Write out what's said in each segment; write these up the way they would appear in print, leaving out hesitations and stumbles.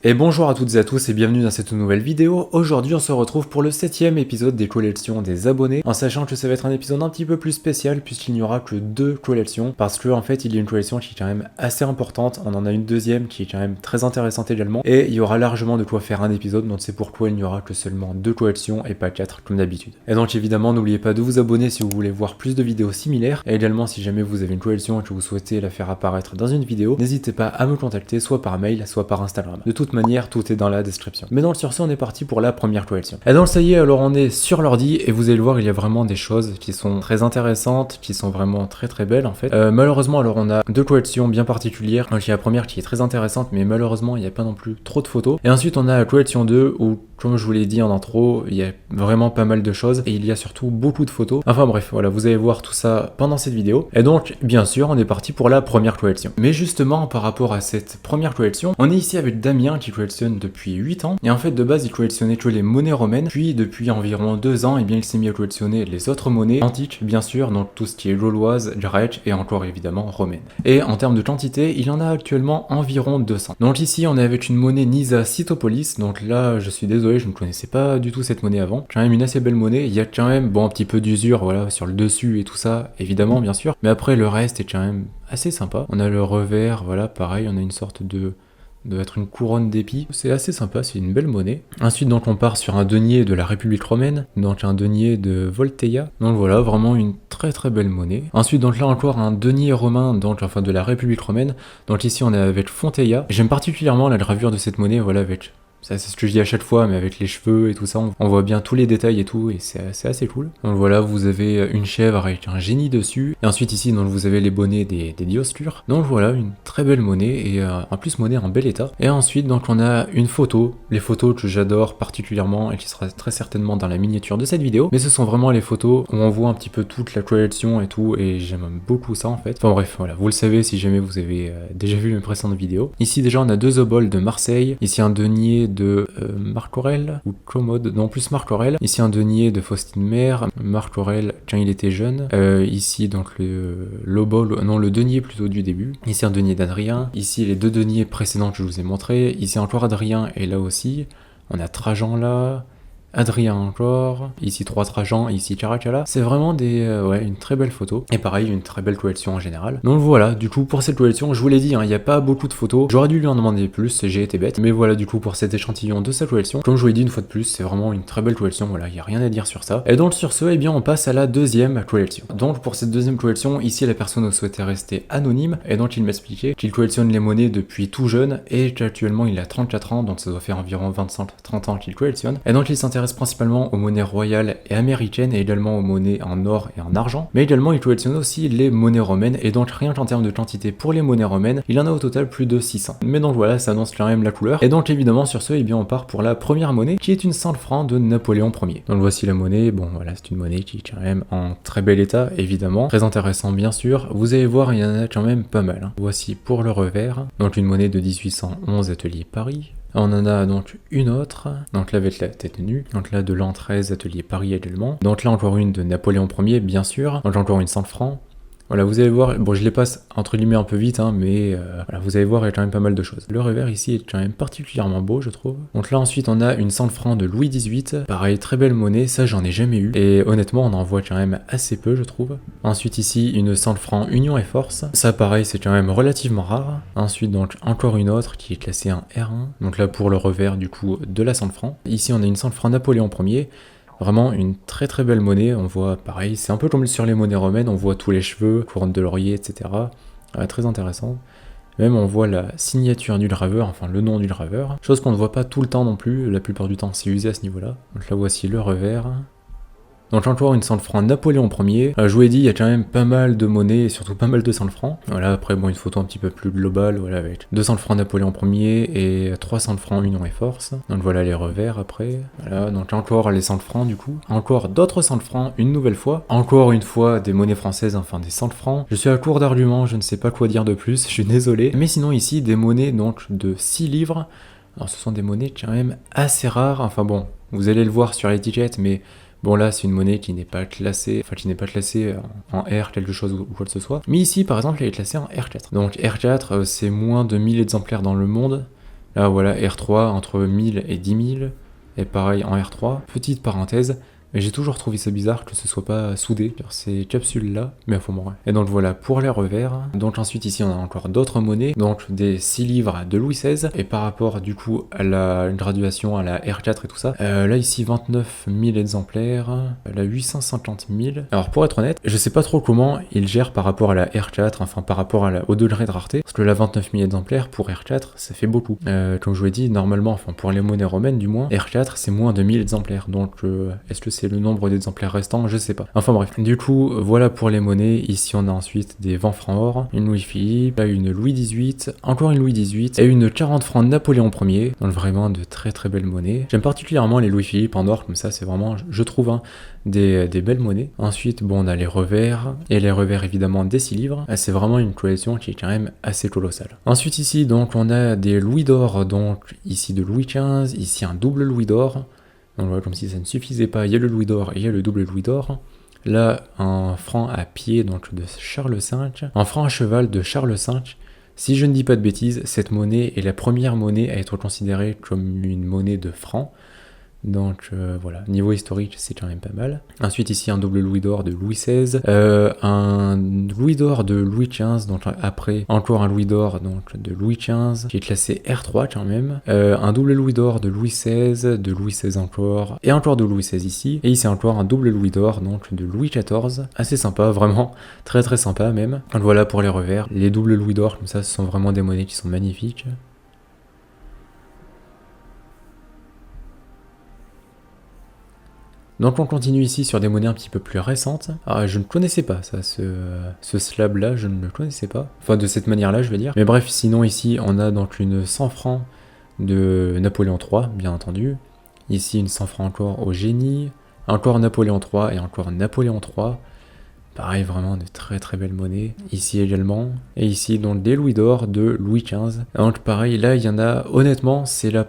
Et bonjour à toutes et à tous et bienvenue dans cette nouvelle vidéo. Aujourd'hui on se retrouve pour le 7ème épisode des collections des abonnés, en sachant que ça va être un épisode un petit peu plus spécial puisqu'il n'y aura que 2 collections, parce que en fait il y a une collection qui est quand même assez importante, on en a une deuxième qui est quand même très intéressante également, et il y aura largement de quoi faire un épisode, donc c'est pourquoi il n'y aura que seulement 2 collections et pas 4 comme d'habitude. Et donc évidemment n'oubliez pas de vous abonner si vous voulez voir plus de vidéos similaires, et également si jamais vous avez une collection et que vous souhaitez la faire apparaître dans une vidéo, n'hésitez pas à me contacter soit par mail, soit par Instagram. De toute manière, tout est dans la description. Mais donc sur ce, on est parti pour la première collection. Et donc ça y est, alors on est sur l'ordi et vous allez le voir, il y a vraiment des choses qui sont très intéressantes, qui sont vraiment très très belles en fait. Malheureusement, alors on a 2 collections bien particulières. Donc il y a la première qui est très intéressante, mais malheureusement il n'y a pas non plus trop de photos. Et ensuite on a la collection 2 où, comme je vous l'ai dit en intro, il y a vraiment pas mal de choses et il y a surtout beaucoup de photos. Enfin bref, voilà, vous allez voir tout ça pendant cette vidéo. Et donc bien sûr, on est parti pour la première collection. Mais justement, par rapport à cette première collection, on est ici avec Damien qui collectionne depuis 8 ans. Et en fait, de base, il collectionnait que les monnaies romaines. Puis, depuis environ 2 ans, et bien, il s'est mis à collectionner les autres monnaies antiques, bien sûr, donc tout ce qui est gauloise, grecque et encore évidemment romaine. Et en termes de quantité, il en a actuellement environ 200. Donc ici, on est avec une monnaie Nisa Cytopolis. Donc là, je suis désolé, je ne connaissais pas du tout cette monnaie avant. Quand même une assez belle monnaie. Il y a quand même, bon, un petit peu d'usure, voilà, sur le dessus et tout ça, évidemment, bien sûr. Mais après, le reste est quand même assez sympa. On a le revers, voilà, pareil, on a une sorte de être une couronne d'épis. C'est assez sympa, c'est une belle monnaie. Ensuite, donc, on part sur un denier de la République romaine, donc un denier de Volteia. Donc voilà, vraiment une très très belle monnaie. Ensuite, donc là encore, un denier romain, donc enfin de la République romaine. Donc ici, on est avec Fonteia. J'aime particulièrement la gravure de cette monnaie, voilà, avec... Ça, c'est ce que je dis à chaque fois, mais avec les cheveux et tout ça, on voit bien tous les détails et tout, et c'est assez cool. Donc voilà, vous avez une chèvre avec un génie dessus. Et ensuite ici, donc vous avez les bonnets des Dioscures. Donc voilà, une très belle monnaie, et en plus monnaie en bel état. Et ensuite, donc on a une photo, les photos que j'adore particulièrement, et qui sera très certainement dans la miniature de cette vidéo. Mais ce sont vraiment les photos où on voit un petit peu toute la collection et tout, et j'aime beaucoup ça en fait. Enfin bref, voilà, vous le savez si jamais vous avez déjà vu mes précédentes vidéos. Ici déjà, on a 2 oboles de Marseille. Ici un denier de Marc Aurèle, ou Commode, non plus Marc Aurèle. Ici un denier de Faustine Mère, Marc Aurèle quand il était jeune. Ici donc le denier plutôt du début. Ici un denier d'Adrien. Ici les 2 deniers précédents que je vous ai montrés. Ici encore Adrien, et là aussi. On a Trajan là. Adrien encore, ici 3 Trajan, ici Caracalla. C'est vraiment une très belle photo. Et pareil, une très belle collection en général. Donc voilà, du coup pour cette collection, je vous l'ai dit, il n'y a pas beaucoup de photos. J'aurais dû lui en demander plus, j'ai été bête. Mais voilà, du coup pour cet échantillon de sa collection, comme je vous l'ai dit une fois de plus, c'est vraiment une très belle collection, voilà, il n'y a rien à dire sur ça. Et donc sur ce, eh bien on passe à la deuxième collection. Donc pour cette deuxième collection, ici la personne souhaitait rester anonyme, et donc il m'expliquait qu'il collectionne les monnaies depuis tout jeune, et qu'actuellement il a 34 ans, donc ça doit faire environ 25-30 ans qu'il collectionne. Et donc il s'intéresse principalement aux monnaies royales et américaines, et également aux monnaies en or et en argent, mais également il collectionne aussi les monnaies romaines, et donc rien qu'en termes de quantité pour les monnaies romaines, il en a au total plus de 600. Mais donc voilà, ça annonce quand même la couleur. Et donc évidemment sur ce, eh bien on part pour la première monnaie, qui est une 100 francs de Napoléon Ier. Donc voici la monnaie, bon voilà, c'est une monnaie qui est quand même en très bel état, évidemment, très intéressant bien sûr. Vous allez voir, il y en a quand même pas mal, hein. Voici pour le revers, donc une monnaie de 1811 Atelier Paris. On en a donc une autre, donc là avec la tête nue, donc là de l'an 13 Atelier Paris également. Donc là encore une de Napoléon Ier bien sûr, donc encore une 100 francs. Voilà, vous allez voir, bon je les passe entre guillemets un peu vite, hein, mais voilà, vous allez voir, il y a quand même pas mal de choses. Le revers ici est quand même particulièrement beau, je trouve. Donc là ensuite on a une 100 francs de Louis XVIII, pareil, très belle monnaie, ça j'en ai jamais eu, et honnêtement on en voit quand même assez peu, je trouve. Ensuite ici une 100 francs Union et Force, ça pareil c'est quand même relativement rare. Ensuite donc encore une autre qui est classée en R1, donc là pour le revers du coup de la 100 francs. Ici on a une 100 francs Napoléon Ier. Vraiment une très très belle monnaie, on voit pareil, c'est un peu comme sur les monnaies romaines, on voit tous les cheveux, couronne de laurier, etc. Très intéressant. Même on voit la signature du graveur, enfin le nom du graveur, chose qu'on ne voit pas tout le temps non plus, la plupart du temps c'est usé à ce niveau-là. Donc là voici le revers. Donc encore une 100 francs Napoléon Ier. Je vous l'ai dit, il y a quand même pas mal de monnaies et surtout pas mal de 100 francs. Voilà, après bon, une photo un petit peu plus globale, voilà, avec 200 francs Napoléon Ier et 300 francs Union et Force. Donc voilà les revers après. Voilà, donc encore les 100 francs du coup. Encore d'autres 100 francs une nouvelle fois. Encore une fois des monnaies françaises, enfin des 100 francs. Je suis à court d'arguments, je ne sais pas quoi dire de plus, je suis désolé. Mais sinon ici, des monnaies donc de 6 livres. Alors ce sont des monnaies quand même assez rares. Enfin bon, vous allez le voir sur l'étiquette, mais... Bon là c'est une monnaie qui n'est pas classée, en R quelque chose ou quoi que ce soit. Mais ici par exemple elle est classée en R4. Donc R4 c'est moins de 1000 exemplaires dans le monde. Là voilà, R3 entre 1000 et 10 000. Et pareil en R3. Petite parenthèse, mais j'ai toujours trouvé ça bizarre que ce soit pas soudé sur ces capsules là, mais enfin bon. Ouais. Et donc voilà pour les revers. Donc ensuite ici on a encore d'autres monnaies, donc des 6 livres de Louis XVI, et par rapport du coup à la graduation, à la R4 et tout ça, là ici 29 000 exemplaires, là 850 000. Alors pour être honnête, je sais pas trop comment ils gèrent par rapport à la R4, enfin par rapport au degré de rareté, parce que là 29 000 exemplaires pour R4 ça fait beaucoup. Comme je vous l'ai dit, normalement, enfin pour les monnaies romaines du moins, R4 c'est moins de 1000 exemplaires, donc est-ce que c'est le nombre d'exemplaires restants, je sais pas. Enfin bref, du coup, voilà pour les monnaies. Ici, on a ensuite des 20 francs or, une Louis-Philippe, là une Louis XVIII, encore une Louis XVIII, et une 40 francs Napoléon Ier, donc vraiment de très très belles monnaies. J'aime particulièrement les Louis-Philippe en or, comme ça, c'est vraiment, je trouve, hein, des belles monnaies. Ensuite, bon, on a les revers, et les revers évidemment des 6 livres. C'est vraiment une collection qui est quand même assez colossale. Ensuite, ici, donc, on a des louis d'or, donc ici de Louis XV, ici un double louis d'or. Donc voilà, comme si ça ne suffisait pas, il y a le louis d'or et il y a le double louis d'or. Là, un franc à pied donc de Charles V, un franc à cheval de Charles V. Si je ne dis pas de bêtises, cette monnaie est la première monnaie à être considérée comme une monnaie de franc. Donc voilà, niveau historique, c'est quand même pas mal. Ensuite ici un double louis d'or de Louis XVI, un louis d'or de Louis XV, donc après encore un louis d'or donc de Louis XV, qui est classé R3 quand même, un double louis d'or de Louis XVI encore, et encore de Louis XVI ici, et ici encore un double louis d'or donc de Louis XIV, assez sympa, vraiment, très très sympa même. Donc voilà pour les revers, les doubles louis d'or comme ça, ce sont vraiment des monnaies qui sont magnifiques. Donc on continue ici sur des monnaies un petit peu plus récentes. Alors je ne connaissais pas ça, ce slab là, je ne le connaissais pas. Enfin de cette manière là je vais dire. Mais bref, sinon ici on a donc une 100 francs de Napoléon III, bien entendu. Ici une 100 francs encore au génie. Encore Napoléon III et encore Napoléon III. Pareil, vraiment de très très belles monnaies. Ici également. Et ici donc des louis d'or de Louis XV. Donc pareil, là il y en a, honnêtement, c'est la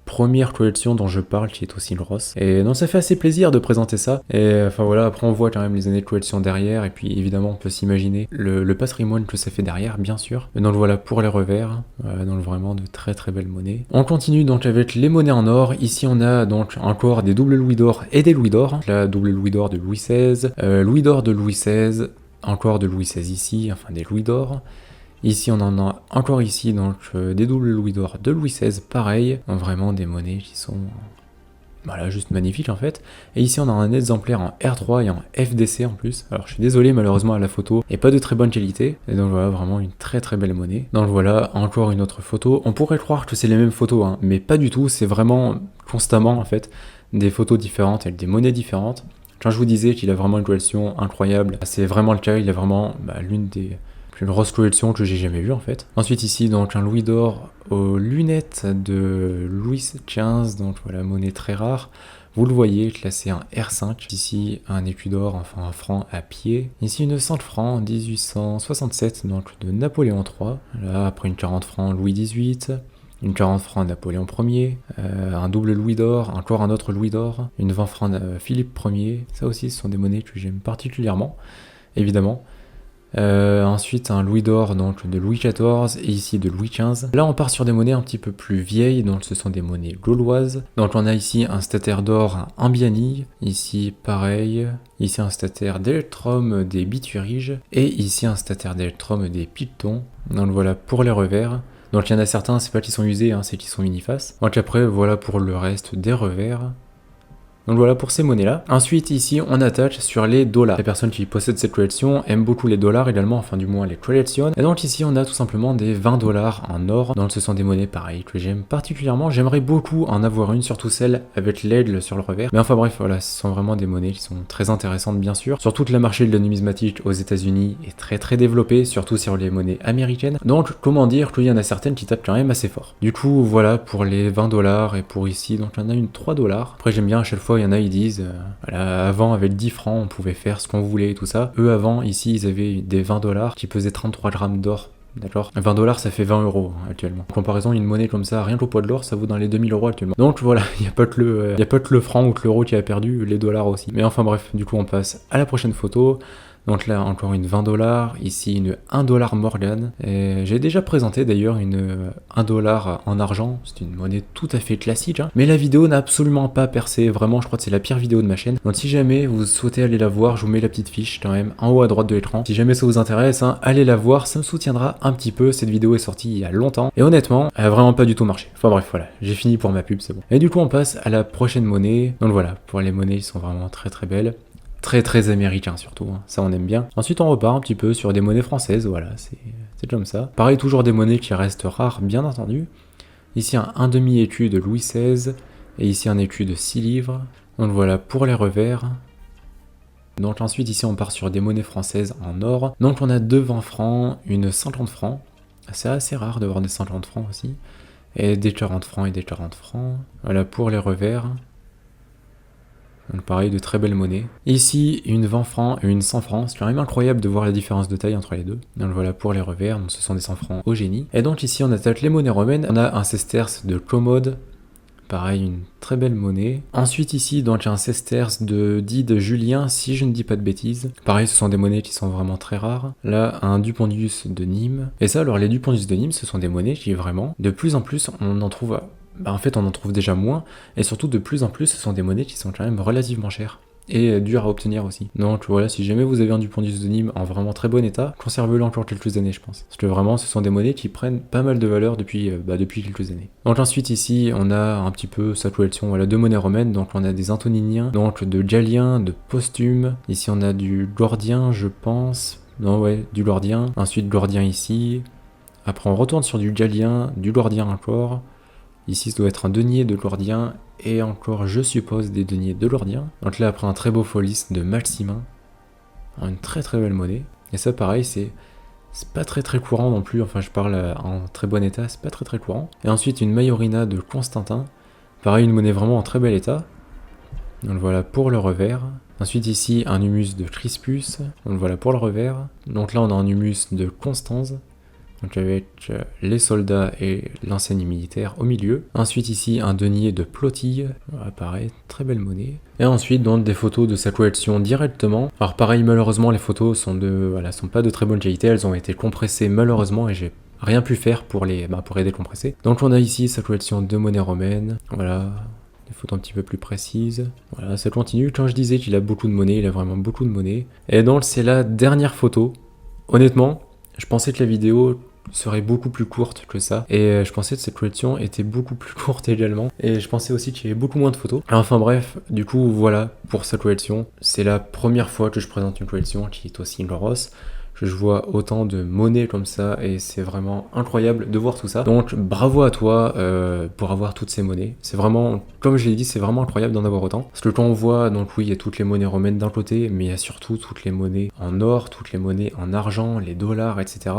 première collection dont je parle qui est aussi grosse. Et non, ça fait assez plaisir de présenter ça. Et enfin voilà, après on voit quand même les années de collection derrière, et puis évidemment on peut s'imaginer le patrimoine que ça fait derrière, bien sûr. Donc voilà pour les revers, donc vraiment de très très belles monnaies. On continue donc avec les monnaies en or. Ici on a donc encore des doubles louis d'or et des louis d'or. La double louis d'or de Louis XVI, louis d'or de Louis XVI, encore de Louis XVI ici, enfin des louis d'or. Ici, on en a encore ici, donc des doubles louis d'or de Louis XVI, pareil, vraiment des monnaies qui sont, voilà, juste magnifiques en fait. Et ici, on a un exemplaire en R3 et en FDC en plus. Alors, je suis désolé, malheureusement, à la photo est pas de très bonne qualité. Et donc voilà, vraiment une très très belle monnaie. Donc voilà, encore une autre photo. On pourrait croire que c'est les mêmes photos, hein, mais pas du tout. C'est vraiment constamment en fait des photos différentes avec des monnaies différentes. Quand je vous disais qu'il a vraiment une collection incroyable, c'est vraiment le cas. Il a vraiment l'une des plus grosses collections que j'ai jamais vues en fait. Ensuite ici donc un louis d'or aux lunettes de Louis XV, donc voilà, monnaie très rare. Vous le voyez, classé en R5. Ici un écu d'or, enfin un franc à pied. Ici une 100 francs en 1867, donc de Napoléon III. Là après une 40 francs Louis XVIII. Une 40 francs Napoléon Ier, un double louis d'or, encore un autre louis d'or, une 20 francs Philippe Ier. Ça aussi, ce sont des monnaies que j'aime particulièrement, évidemment. Ensuite un louis d'or donc de Louis XIV et ici de Louis XV. Là on part sur des monnaies un petit peu plus vieilles, donc ce sont des monnaies gauloises. Donc on a ici un stataire d'or en Biani, ici pareil, ici un stataire d'électrum des Bituriges et ici un stataire d'électrum des Pictons. Donc voilà pour les revers. Donc il y en a certains, c'est pas qu'ils sont usés, hein, c'est qu'ils sont unifaces. Donc après voilà pour le reste des revers. Donc voilà pour ces monnaies-là. Ensuite, ici, on attache sur les dollars. Les personnes qui possèdent cette collection aiment beaucoup les dollars également, enfin du moins les collectionnent. Et donc ici, on a tout simplement des 20 dollars en or. Donc ce sont des monnaies pareilles que j'aime particulièrement. J'aimerais beaucoup en avoir une, surtout celle avec l'aigle sur le revers. Mais enfin bref, voilà, ce sont vraiment des monnaies qui sont très intéressantes bien sûr. Surtout que le marché de la numismatique aux États-Unis est très très développé, surtout sur les monnaies américaines. Donc comment dire qu'il y en a certaines qui tapent quand même assez fort. Du coup, voilà pour les 20 dollars et pour ici, donc il y en a une 3 dollars. Après j'aime bien à chaque fois, il y en a, ils disent, voilà, avant avec 10 francs, on pouvait faire ce qu'on voulait et tout ça. Eux, avant, ici, ils avaient des 20 dollars qui pesaient 33 grammes d'or. D'accord, 20 dollars ça fait 20 euros actuellement. En comparaison, une monnaie comme ça, rien qu'au poids de l'or, ça vaut dans les 2000 euros actuellement. Donc voilà, il n'y a pas que le franc ou que l'euro qui a perdu, les dollars aussi. Mais enfin bref, du coup on passe à la prochaine photo. Donc là, encore une 20$, ici une 1$ Morgan. J'ai déjà présenté d'ailleurs une 1$ en argent, c'est une monnaie tout à fait classique, hein. Mais la vidéo n'a absolument pas percé, vraiment je crois que c'est la pire vidéo de ma chaîne. Donc si jamais vous souhaitez aller la voir, je vous mets la petite fiche quand même en haut à droite de l'écran. Si jamais ça vous intéresse, hein, allez la voir, ça me soutiendra un petit peu. Cette vidéo est sortie il y a longtemps, et honnêtement, elle a vraiment pas du tout marché. Enfin bref, voilà, j'ai fini pour ma pub, c'est bon. Et du coup on passe à la prochaine monnaie. Donc voilà, pour les monnaies, ils sont vraiment très très belles. Très américain surtout, hein. Ça on aime bien. Ensuite on repart un petit peu sur des monnaies françaises, voilà, c'est comme ça. Pareil, toujours des monnaies qui restent rares, bien entendu. Ici un demi-écu de Louis XVI, et ici un écu de 6 livres. Donc voilà pour les revers. Donc ensuite ici on part sur des monnaies françaises en or. Donc on a 2 20 francs, une 50 francs. C'est assez rare de voir des 50 francs aussi. Et des 40 francs et des 40 francs. Voilà pour les revers. Donc pareil, de très belles monnaies. Ici, une 20 francs et une 100 francs. C'est quand même incroyable de voir la différence de taille entre les deux. Donc voilà pour les revers, donc ce sont des 100 francs au génie. Et donc ici, on attaque les monnaies romaines. On a un sesterce de Commode. Pareil, une très belle monnaie. Ensuite ici, donc un sesterce dit de Julien, si je ne dis pas de bêtises. Pareil, ce sont des monnaies qui sont vraiment très rares. Là, un Dupondius de Nîmes. Et ça, alors les Dupondius de Nîmes, ce sont des monnaies qui vraiment, de plus en plus, on en trouve... en fait, on en trouve déjà moins, et surtout de plus en plus, ce sont des monnaies qui sont quand même relativement chères et dures à obtenir aussi. Donc voilà, si jamais vous avez un Dupondius de Nîmes en vraiment très bon état, conservez-le encore quelques années, je pense. Parce que vraiment, ce sont des monnaies qui prennent pas mal de valeur depuis quelques années. Donc ensuite ici, on a un petit peu sa collection, voilà, de monnaies romaines. Donc on a des Antoniniens, donc de Galien, de Posthume. Ici on a du Gordien, je pense. Non ouais, du Gordien. Ensuite Gordien ici. Après on retourne sur du Galien, du Gordien encore. Ici, ça doit être un denier de Gordien, et encore, je suppose, des deniers de Gordien. Donc là, après un très beau Folis de Maximin, une très belle monnaie. Et ça, pareil, c'est pas très courant non plus, enfin je parle en très bon état, c'est pas très courant. Et ensuite, une Majorina de Constantin, pareil, une monnaie vraiment en très bel état. Donc voilà pour le revers. Ensuite ici, un humus de Crispus, donc voilà pour le revers. Donc là, on a un humus de Constance. Donc avec les soldats et l'enseigne militaire au milieu. Ensuite ici un denier de Plotille, voilà, pareil, très belle monnaie. Et ensuite donc des photos de sa collection directement. Alors pareil, malheureusement les photos sont pas de très bonne qualité, elles ont été compressées malheureusement et j'ai rien pu faire pour les décompresser. Donc on a ici sa collection de monnaies romaines, voilà. Des photos un petit peu plus précises. Voilà, ça continue. Quand je disais qu'il a beaucoup de monnaie, il a vraiment beaucoup de monnaie. Et donc c'est la dernière photo. Honnêtement, je pensais que la vidéo serait beaucoup plus courte que ça, et je pensais que cette collection était beaucoup plus courte également, et je pensais aussi qu'il y avait beaucoup moins de photos. Enfin bref, du coup voilà pour cette collection. C'est la première fois que je présente une collection qui est aussi grosse, que je vois autant de monnaies comme ça, et c'est vraiment incroyable de voir tout ça. Donc bravo à toi pour avoir toutes ces monnaies. C'est vraiment, comme je l'ai dit, c'est vraiment incroyable d'en avoir autant. Parce que quand on voit, donc oui, il y a toutes les monnaies romaines d'un côté, mais il y a surtout toutes les monnaies en or, toutes les monnaies en argent, les dollars, etc.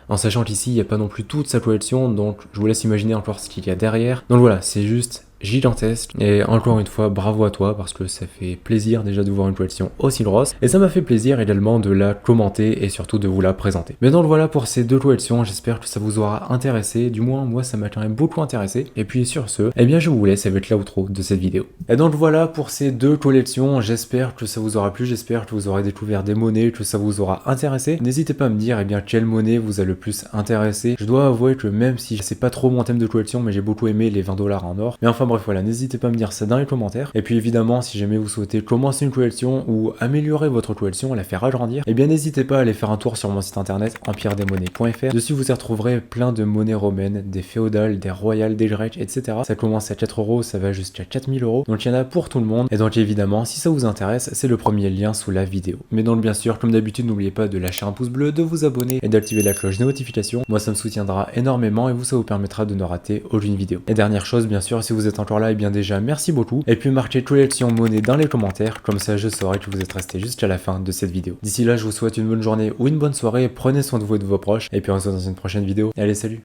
En sachant qu'ici, il n'y a pas non plus toute sa collection, donc je vous laisse imaginer encore ce qu'il y a derrière. Donc voilà, c'est juste gigantesque, et encore une fois bravo à toi parce que ça fait plaisir déjà de voir une collection aussi grosse, et ça m'a fait plaisir également de la commenter et surtout de vous la présenter. Mais donc voilà pour ces deux collections, j'espère que ça vous aura intéressé, du moins moi ça m'a quand même beaucoup intéressé. Et puis sur ce, eh bien je vous laisse avec l'outro de cette vidéo. Et donc voilà pour ces deux collections, j'espère que ça vous aura plu, j'espère que vous aurez découvert des monnaies, que ça vous aura intéressé. N'hésitez pas à me dire quelle monnaie vous a le plus intéressé. Je dois avouer que même si c'est pas trop mon thème de collection, mais j'ai beaucoup aimé les 20$ en or. Mais enfin bref voilà, n'hésitez pas à me dire ça dans les commentaires. Et puis évidemment, si jamais vous souhaitez commencer une collection ou améliorer votre collection, la faire agrandir, eh bien n'hésitez pas à aller faire un tour sur mon site internet empiredesmonnaies.fr. Dessus vous y retrouverez plein de monnaies romaines, des féodales, des royales, des grecques, etc. Ça commence à 4€, ça va jusqu'à 4000€. Donc il y en a pour tout le monde. Et donc évidemment, si ça vous intéresse, c'est le premier lien sous la vidéo. Mais donc bien sûr, comme d'habitude, n'oubliez pas de lâcher un pouce bleu, de vous abonner et d'activer la cloche de notification. Moi ça me soutiendra énormément et vous ça vous permettra de ne rater aucune vidéo. Et dernière chose, bien sûr, si vous êtes encore là, et bien déjà merci beaucoup. Et puis marquez collection monnaie dans les commentaires, comme ça je saurai que vous êtes resté jusqu'à la fin de cette vidéo. D'ici là, je vous souhaite une bonne journée ou une bonne soirée, prenez soin de vous et de vos proches, et puis on se retrouve dans une prochaine vidéo. Allez, salut!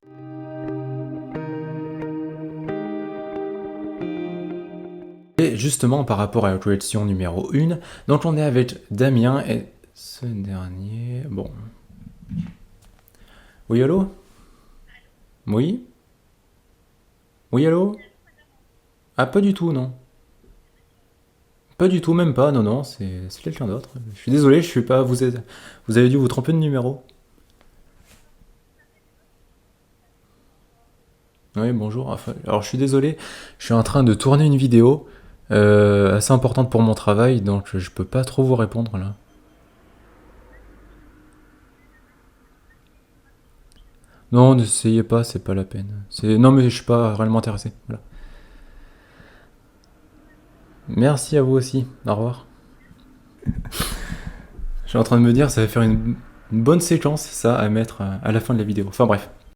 Et justement par rapport à la collection numéro 1, donc on est avec Damien et ce dernier... Bon... Oui, allô? Oui? Oui, allô? Ah, pas du tout, non. Pas du tout, même pas, non, non, c'est quelqu'un d'autre. Je suis désolé, je suis pas. Vous avez dû vous tromper de numéro. Oui, bonjour. Enfin, alors je suis désolé, je suis en train de tourner une vidéo assez importante pour mon travail, donc je peux pas trop vous répondre là. Non, n'essayez pas, c'est pas la peine. Non, mais je suis pas réellement intéressé. Voilà. Merci à vous aussi. Au revoir. Je suis en train de me dire, ça va faire une bonne séquence, ça, à mettre à la fin de la vidéo. Enfin bref.